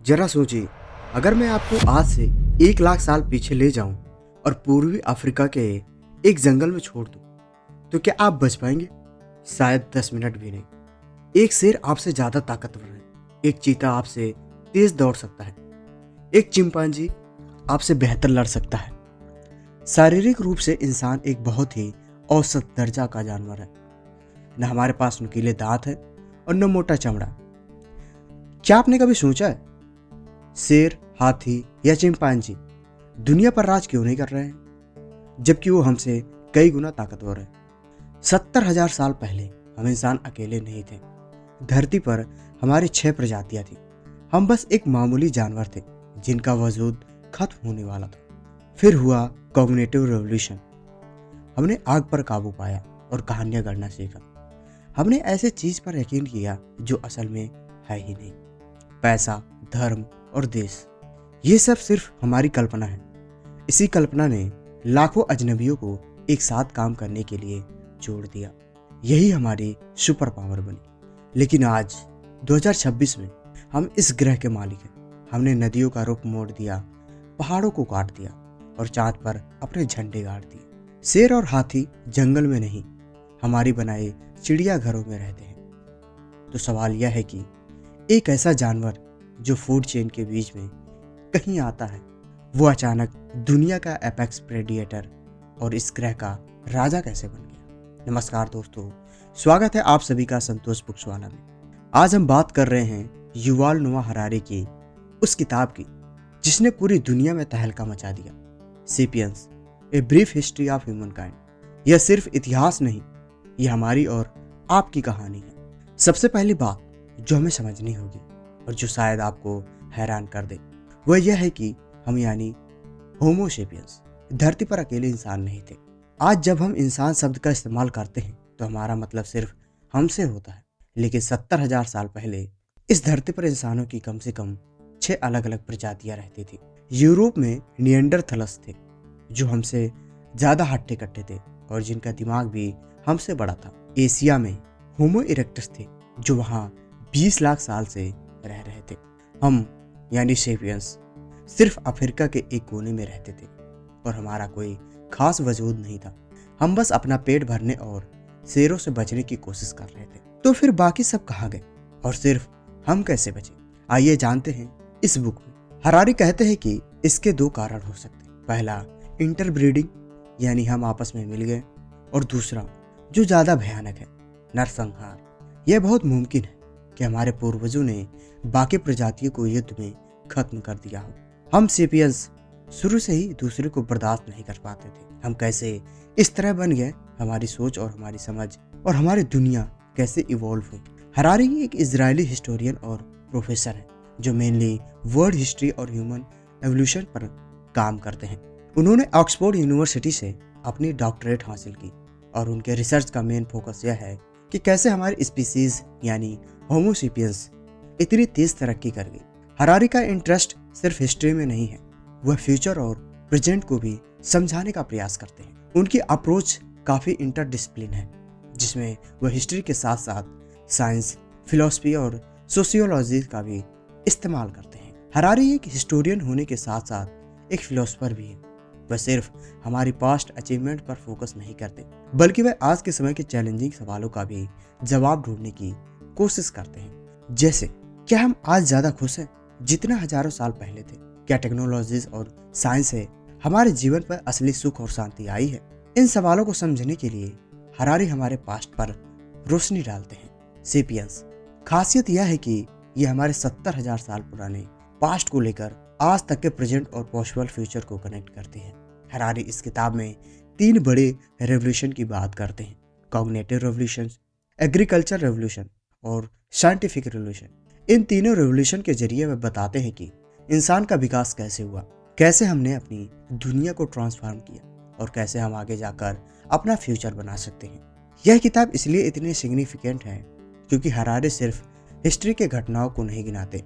जरा सोचिए, अगर मैं आपको आज से 1 लाख साल पीछे ले जाऊं और पूर्वी अफ्रीका के एक जंगल में छोड़ दूं, तो क्या आप बच पाएंगे? शायद 10 मिनट भी नहीं। एक शेर आपसे ज्यादा ताकतवर है, एक चीता आपसे तेज दौड़ सकता है, एक चिंपांजी आपसे बेहतर लड़ सकता है। शारीरिक रूप से इंसान एक बहुत ही औसत दर्जा का जानवर है। न हमारे पास नुकीले दांत है और न मोटा चमड़ा। क्या आपने कभी सोचा है, शेर, हाथी या चिंपांजी दुनिया पर राज क्यों नहीं कर रहे हैं, जबकि वो हमसे कई गुना ताकतवर है? 70,000 साल पहले हम इंसान अकेले नहीं थे। धरती पर हमारी 6 प्रजातियां थी। हम बस एक मामूली जानवर थे जिनका वजूद खत्म होने वाला था। फिर हुआ कॉग्निटिव रेवोल्यूशन। हमने आग पर काबू पाया और कहानियां गढ़ना सीखा। हमने ऐसे चीज पर यकीन किया जो असल में है ही नहीं। पैसा, धर्म और देश, ये सब सिर्फ हमारी कल्पना है। इसी कल्पना ने लाखों अजनबियों को एक साथ काम करने के लिए जोड़ दिया। यही हमारी सुपर पावर बनी। लेकिन आज 2026 में हम इस ग्रह के मालिक हैं। हमने नदियों का रुख मोड़ दिया, पहाड़ों को काट दिया और चांद पर अपने झंडे गाड़ दिए। शेर और हाथी जंगल में नहीं, हमारी बनाए चिड़ियाघरों में रहते हैं। तो सवाल यह है कि एक ऐसा जानवर जो फूड चेन के बीच में कहीं आता है, वो अचानक दुनिया का एपेक्स प्रेडिएटर और इस ग्रह का राजा कैसे बन गया? नमस्कार दोस्तों, स्वागत है आप सभी का संतोष बुक्सवाला में। आज हम बात कर रहे हैं युवाल नोआ हरारी की उस किताब की जिसने पूरी दुनिया में तहलका मचा दिया, Sapiens, a brief history of humankind. यह सिर्फ इतिहास नहीं, यह हमारी और आपकी कहानी है। सबसे पहली बात जो हमें समझनी होगी और जो शायद आपको हैरान कर दे, वह यह है कि हम यानी होमो सेपियंस धरती पर अकेले इंसान नहीं थे। आज जब हम इंसान शब्द का इस्तेमाल करते हैं तो हमारा मतलब सिर्फ हमसे होता है, लेकिन 70,000 साल पहले इस धरती पर इंसानों की कम से कम 6 अलग अलग प्रजातियां रहती थी। यूरोप में निएंडरथलस थे जो हमसे ज्यादा हट्टे कट्टे थे और जिनका दिमाग भी हमसे बड़ा था। एशिया में होमो इरेक्टस थे जो वहां 20 लाख साल से रह रहे थे। हम यानी सेपियंस सिर्फ अफ्रीका के एक कोने में रहते थे और हमारा कोई खास वजूद नहीं था। हम बस अपना पेट भरने और शेरों से बचने की कोशिश कर रहे थे। तो फिर बाकी सब कहाँ गए और सिर्फ हम कैसे बचे? आइए जानते हैं इस बुक में। हरारी कहते हैं कि इसके 2 कारण हो सकते हैं। पहला, इंटरब्रीडिंग, यानी हम आपस में मिल गए, और दूसरा जो ज्यादा भयानक है, नरसंहार। यह बहुत मुमकिन है कि हमारे पूर्वजों ने बाकी प्रजातियों को युद्ध में खत्म कर दिया हो। हम सेपियंस शुरू से ही दूसरे को बर्दाश्त नहीं कर पाते थे। हम कैसे इस तरह बन गए, हमारी सोच और हमारी समझ और हमारी दुनिया कैसे इवॉल्व हुई। हरारी एक इजरायली हिस्टोरियन और प्रोफेसर है जो मेनली वर्ल्ड हिस्ट्री और ह्यूमन एवोल्यूशन पर काम करते हैं। उन्होंने ऑक्सफोर्ड यूनिवर्सिटी से अपनी डॉक्टरेट हासिल की और उनके रिसर्च का मेन फोकस यह है कि कैसे हमारी स्पीसीज यानी होमो सेपियंस इतनी तेज तरक्की कर गई। हरारी का इंटरेस्ट सिर्फ हिस्ट्री में नहीं है, वह फ्यूचर और प्रेजेंट को भी समझाने का प्रयास करते हैं। उनकी अप्रोच काफी इंटरडिसिप्लिन है, जिसमें वह हिस्ट्री के साथ साथ साइंस, फिलॉसफी और सोशियोलॉजी का भी इस्तेमाल करते हैं। हरारी एक हिस्टोरियन होने के साथ साथ एक फिलोसोफर भी है। वह सिर्फ हमारी पास्ट अचीवमेंट पर फोकस नहीं करते, बल्कि वह आज के समय के चैलेंजिंग सवालों का भी जवाब ढूंढने की कोशिश करते हैं। जैसे, क्या हम आज ज्यादा खुश हैं जितना हजारों साल पहले थे? क्या टेक्नोलॉजीज और साइंस से हमारे जीवन पर असली सुख और शांति आई है? इन सवालों को समझने के लिए हरारी हमारे पास्ट पर रोशनी डालते हैं। सेपियंस खासियत यह है कि यह हमारे 70,000 साल पुराने पास्ट को लेकर आज तक के प्रेजेंट और पॉसिबल फ्यूचर को कनेक्ट करते हैं। हरारी इस किताब में 3 बड़े रेवोल्यूशन की बात करते हैं: कॉग्निटिव रेवोल्यूशन, एग्रीकल्चर रेवोल्यूशन और साइंटिफिक रेवोल्यूशन। इन तीनों रेवोल्यूशन के जरिए वे बताते हैं कि इंसान का विकास कैसे हुआ, कैसे हमने अपनी दुनिया को ट्रांसफॉर्म किया और कैसे हम आगे जाकर अपना फ्यूचर बना सकते हैं। यह किताब इसलिए इतनी सिग्निफिकेंट है क्योंकि हरारी सिर्फ हिस्ट्री के घटनाओं को नहीं गिनाते,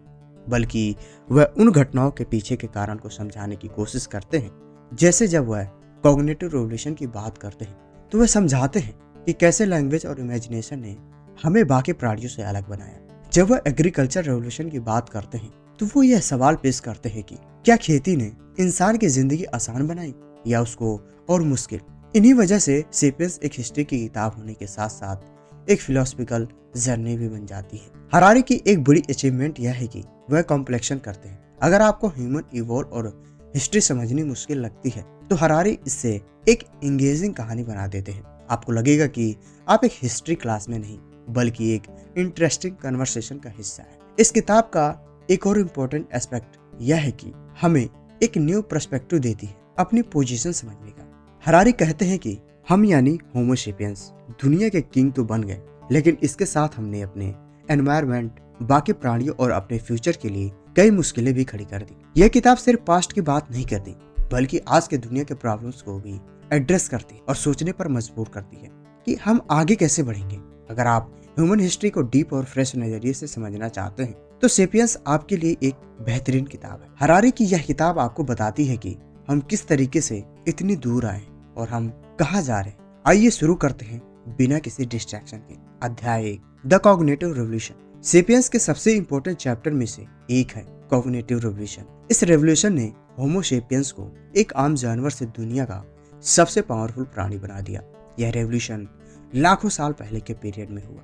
बल्कि वह उन घटनाओं के पीछे के कारण को समझाने की कोशिश करते हैं। जैसे जब वह कॉग्निटिव रेवोल्यूशन की बात करते हैं तो वह समझाते हैं कि कैसे लैंग्वेज और इमेजिनेशन ने हमें बाकी प्राणियों से अलग बनाया। जब वह एग्रीकल्चर रेवोल्यूशन की बात करते हैं तो वो यह सवाल पेश करते हैं कि क्या खेती ने इंसान की जिंदगी आसान बनाई या उसको और मुश्किल। इन्हीं वजह से सेपियंस एक हिस्ट्री की किताब होने के साथ साथ एक फिलोसफिकल जर्नी भी बन जाती है। हरारी की एक बड़ी अचीवमेंट यह है कि वह कॉम्प्लेक्शन करते हैं। अगर आपको ह्यूमन इवॉल्व और हिस्ट्री समझनी मुश्किल लगती है तो हरारी इससे एक एंगेजिंग कहानी बना देते हैं। आपको लगेगा कि आप एक हिस्ट्री क्लास में नहीं बल्कि एक इंटरेस्टिंग कन्वर्सेशन का हिस्सा है। इस किताब का एक और इम्पोर्टेंट एस्पेक्ट यह है कि हमें एक न्यू पर्सपेक्टिव देती है अपनी पोजीशन समझने का। हरारी कहते हैं कि हम यानी होमो सेपियंस दुनिया के किंग तो बन गए, लेकिन इसके साथ हमने अपने एनवायरनमेंट, बाकी प्राणियों और अपने फ्यूचर के लिए कई मुश्किलें भी खड़ी कर दी। यह किताब सिर्फ पास्ट की बात नहीं करती बल्कि आज के दुनिया के प्रॉब्लम्स को भी एड्रेस करती है और सोचने पर मजबूर करती है कि हम आगे कैसे बढ़ेंगे। अगर आप ह्यूमन हिस्ट्री को डीप और फ्रेश नजरिए से समझना चाहते हैं तो सेपियंस आपके लिए एक बेहतरीन किताब है। हरारी की यह किताब आपको बताती है कि हम किस तरीके से इतनी दूर आए और हम कहाँ जा रहे हैं। आइए शुरू करते हैं बिना किसी डिस्ट्रैक्शन के। अध्याय 1, द कॉग्निटिव रेवोल्यूशन। सेपियंस के सबसे इम्पोर्टेंट चैप्टर में से एक है कॉग्निटिव रेवोल्यूशन। इस रेवोल्यूशन ने होमो सेपियंस को एक आम जानवर से दुनिया का सबसे पावरफुल प्राणी बना दिया। यह रेवोल्यूशन लाखों साल पहले के पीरियड में हुआ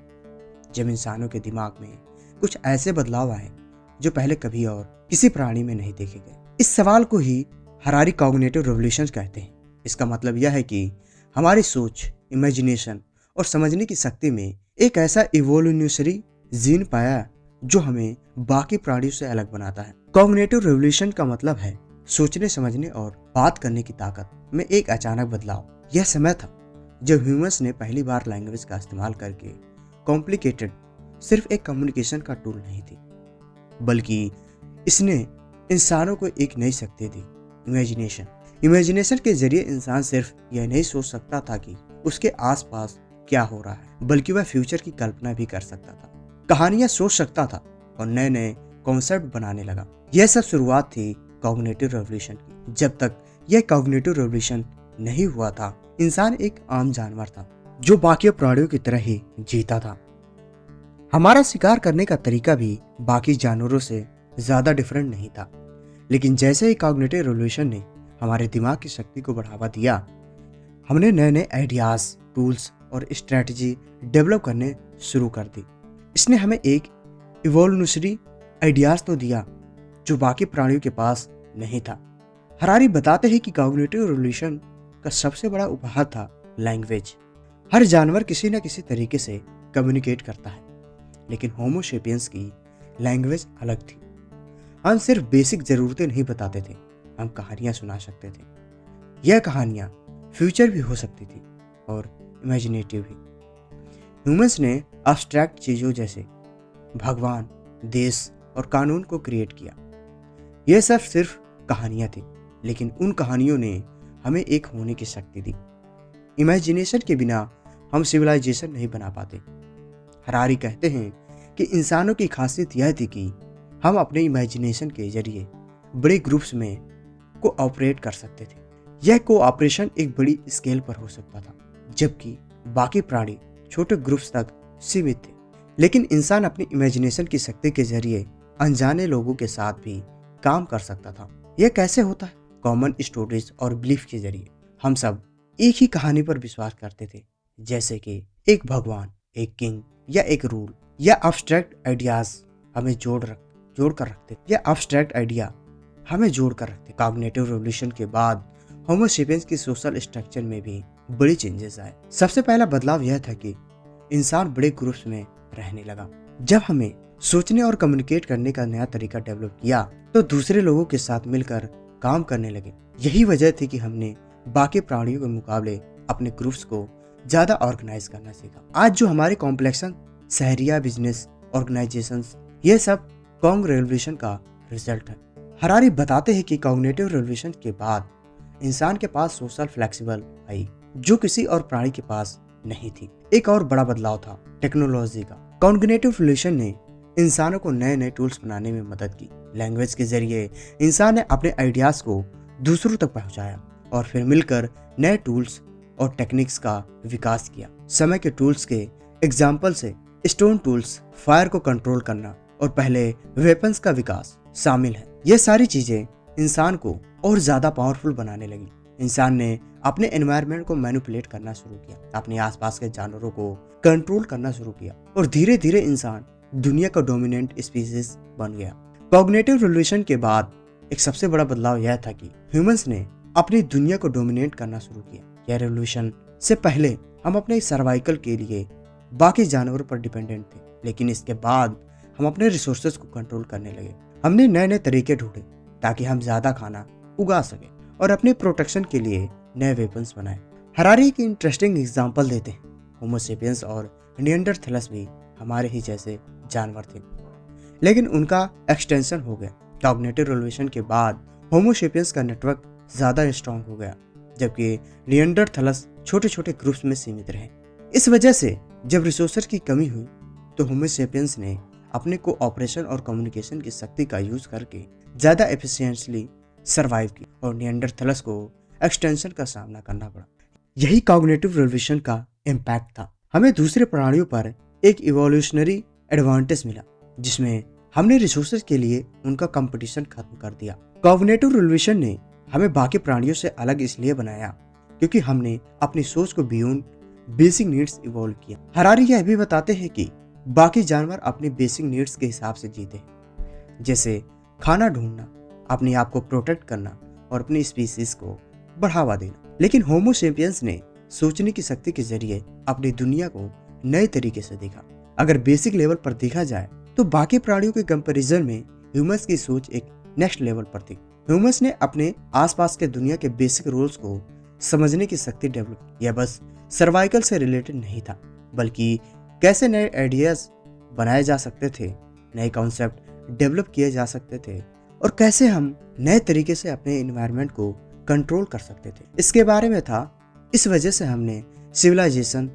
जब इंसानों के दिमाग में कुछ ऐसे बदलाव आए जो पहले कभी और किसी प्राणी में नहीं देखे गए। इस सवाल को ही हरारी कॉग्निटिव रेवोल्यूशन कहते हैं। इसका मतलब यह है कि हमारी सोच, इमेजिनेशन और समझने की शक्ति में एक ऐसा इवोल्यूशनरी जीन पाया जो हमें बाकी प्राणियों से अलग बनाता है। कॉग्निटिव रेवोल्यूशन का मतलब है सोचने, समझने और बात करने की ताकत में एक अचानक बदलाव। यह समय था जब ह्यूमंस ने पहली बार लैंग्वेज का इस्तेमाल करके कॉम्प्लिकेटेड सिर्फ एक कम्युनिकेशन का टूल नहीं थी बल्कि इसने इंसानों को एक नई शक्ति दी, इमेजिनेशन। इमेजिनेशन के जरिए इंसान सिर्फ यह नहीं सोच सकता था कि उसके आसपास क्या हो रहा है बल्कि वह फ्यूचर की कल्पना भी कर सकता था, कहानियां सोच सकता था और नए नए कॉन्सेप्ट बनाने लगा। यह सब शुरुआत थी कॉग्निटिव रेवोल्यूशन की। जब तक यह कॉग्निटिव रेवोल्यूशन नहीं हुआ था इंसान एक आम जानवर था जो बाकी प्राणियों की तरह ही जीता था। हमारा शिकार करने का तरीका भी बाकी जानवरों से ज्यादा डिफरेंट नहीं था। लेकिन जैसे ही कॉग्निटिव रेवोल्यूशन ने हमारे दिमाग की शक्ति को बढ़ावा दिया, हमने नए नए आइडियाज, टूल्स और स्ट्रेटजी डेवलप करने शुरू कर दी। इसने हमें एक इवोल्यूशनरी आइडियाज तो दिया जो बाकी प्राणियों के पास नहीं था। हरारी बताते हैं कि कॉग्निटिव रेवोल्यूशन का सबसे बड़ा उपहार था लैंग्वेज। हर जानवर किसी न किसी तरीके से कम्युनिकेट करता है, लेकिन होमो सेपियंस की लैंग्वेज अलग थी। हम सिर्फ बेसिक जरूरतें नहीं बताते थे, हम कहानियां सुना सकते थे। यह कहानियां फ्यूचर भी हो सकती थी और इमेजिनेटिव भी। ह्यूमंस ने अब्स्ट्रैक्ट चीजों जैसे भगवान, देश और कानून को क्रिएट किया। यह सब सिर्फ कहानियां थी, लेकिन उन कहानियों ने हमें एक होने की शक्ति दी। इमेजिनेशन के बिना हम सिविलाइजेशन नहीं बना पाते। हरारी कहते हैं कि इंसानों की खासियत यह थी कि हम अपने इमेजिनेशन के जरिए बड़े ग्रुप्स में कोऑपरेट कर सकते थे। यह कोऑपरेशन एक बड़ी स्केल पर हो सकता था, जबकि बाकी प्राणी छोटे ग्रुप्स तक सीमित थे। लेकिन इंसान अपनी इमेजिनेशन की शक्ति के जरिए अनजाने लोगों के साथ भी काम कर सकता था। यह कैसे होता है? कॉमन स्टोरीज और बिलीफ के जरिए। हम सब एक ही कहानी पर विश्वास करते थे, जैसे कि एक भगवान, एक किंग या एक रूल। या अब्स्ट्रैक्ट आइडियाज हमें जोड़ कर रखते। यह अब्स्ट्रैक्ट आइडिया हमें जोड़ कर रखते। कॉग्निटिव रेवोल्यूशन के बाद होमो सेपियंस की सोशल स्ट्रक्चर में भी बड़ी चेंजेस आए। सबसे पहला बदलाव यह था कि इंसान बड़े ग्रुप्स में रहने लगा। जब हमें सोचने और कम्युनिकेट करने का नया तरीका डेवलप किया तो दूसरे लोगों के साथ मिलकर काम करने लगे। यही वजह थी कि हमने बाकी प्राणियों के मुकाबले अपने ग्रुप्स को ज्यादा ऑर्गेनाइज करना सीखा। आज जो हमारे कॉम्प्लेक्सन, शहरिया, बिजनेस ऑर्गेनाइजेशंस, ये सब कॉन्ग रेवोल्यूशन का रिजल्ट है। हरारी बताते हैं कि कॉग्निटिव रेवोल्यूशन के बाद इंसान के पास सोशल फ्लेक्सिबल आई जो किसी और प्राणी के पास नहीं थी। एक और बड़ा बदलाव था टेक्नोलॉजी का। कॉग्निटिव रेवोल्यूशन ने इंसानों को नए नए टूल्स बनाने में मदद की। लैंग्वेज के जरिए इंसान ने अपने आइडियाज को दूसरों तक पहुंचाया और फिर मिलकर नए टूल्स और टेक्निक्स का विकास किया। समय के टूल्स के एग्जाम्पल से स्टोन टूल्स फायर को कंट्रोल करना और पहले वेपन्स का विकास शामिल है। ये सारी चीजें इंसान को और ज्यादा पावरफुल बनाने लगी। इंसान ने अपने एनवायरनमेंट को मैनिपुलेट करना शुरू किया, अपने आसपास के जानवरों को कंट्रोल करना शुरू किया और धीरे धीरे इंसान दुनिया का डोमिनेंट स्पीसीज बन गया। कॉग्निटिव रिवॉल्यूशन के बाद एक सबसे बड़ा बदलाव यह था कि ह्यूमंस ने अपनी दुनिया को डोमिनेट करना शुरू किया। यह रिवॉल्यूशन से पहले हम अपने सर्वाइवल के लिए बाकी जानवरों पर डिपेंडेंट थे, लेकिन इसके बाद हम अपने रिसोर्सेज को कंट्रोल करने लगे। हमने नए नए तरीके ढूंढे ताकि हम ज्यादा खाना उगा सके और अपने प्रोटेक्शन के लिए नए वेपन्स बनाए। हरारी की इंटरेस्टिंग एग्जांपल देते हैं। होमो सेपियंस और निएंडरथैलस भी हमारे ही जैसे जानवर थे, लेकिन उनका एक्सटेंशन हो गया। कॉग्निटिव रिवॉल्यूशन के बाद होमो सेपियंस का नेटवर्क ज्यादा स्ट्रांग हो गया, जबकि निएंडरथैलस छोटे छोटे ग्रुप्स में सीमित रहे। इस वजह से जब रिसोर्सेज की कमी हुई तो होमो सेपियंस ने अपने कोऑपरेशन और कम्युनिकेशन की शक्ति का यूज करके ज्यादा एफिशिएंटली सर्वाइव की और निएंडरथैलस को एक्सटेंशन का सामना करना पड़ा। यही कॉग्निटिव रिवॉल्यूशन का इम्पैक्ट था। हमें दूसरे प्राणियों पर एक इवोल्यूशनरी एडवांटेज मिला, जिसमें हमने रिसोर्सेज के लिए उनका कंपटीशन खत्म कर दिया। कॉग्निटिव रिवॉल्यूशन ने हमें बाकी प्राणियों से अलग इसलिए बनाया क्योंकि हमने अपनी सोच को बियॉन्ड बेसिक नीड्स इवॉल्व किया। हरारी यह भी बताते हैं कि बाकी जानवर अपनी बेसिक नीड्स के हिसाब से जीते हैं, जैसे खाना ढूंढना, अपने आप को प्रोटेक्ट करना और अपनी स्पीसीज को बढ़ावा देना। लेकिन होमो सेपियंस ने सोचने की शक्ति के जरिए अपनी दुनिया को नए तरीके से देखा। अगर बेसिक लेवल पर देखा जाए तो बाकी प्राणियों के कंपैरिजन में ह्यूमंस की सोच एक नेक्स्ट लेवल पर थी। ह्यूमंस ने अपने आसपास के दुनिया के बेसिक रूल्स को समझने की शक्ति डेवलप की। यह बस सर्वाइवल से रिलेटेड नहीं था, बल्कि कैसे नए आइडियाज बनाए जा सकते थे, नए कॉन्सेप्ट डेवलप किए जा सकते थे और कैसे हम नए तरीके से अपने एनवायरनमेंट को कंट्रोल कर सकते थे, इसके बारे में था। इस वजह से हमने सिविलाइजेशन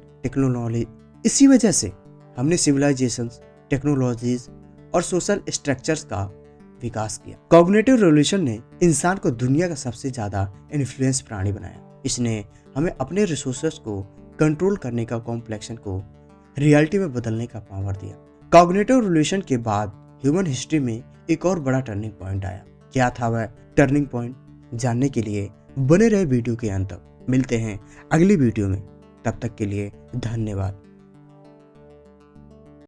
टेक्नोलॉजीज और सोशल स्ट्रक्चर्स का विकास किया। कॉग्निटिव रिवॉल्यूशन ने इंसान को दुनिया का सबसे ज्यादा इन्फ्लुएंस प्राणी बनाया। इसने हमें अपने रिसोर्सेस को कंट्रोल करने का कॉम्प्लेक्शन को रियलिटी में बदलने का पावर दिया। कॉग्निटिव रिवॉल्यूशन के बाद ह्यूमन हिस्ट्री में एक और बड़ा टर्निंग पॉइंट आया। क्या था वह टर्निंग पॉइंट? जानने के लिए बने रहे वीडियो के अंत तक। मिलते हैं अगली वीडियो में, तब तक के लिए धन्यवाद।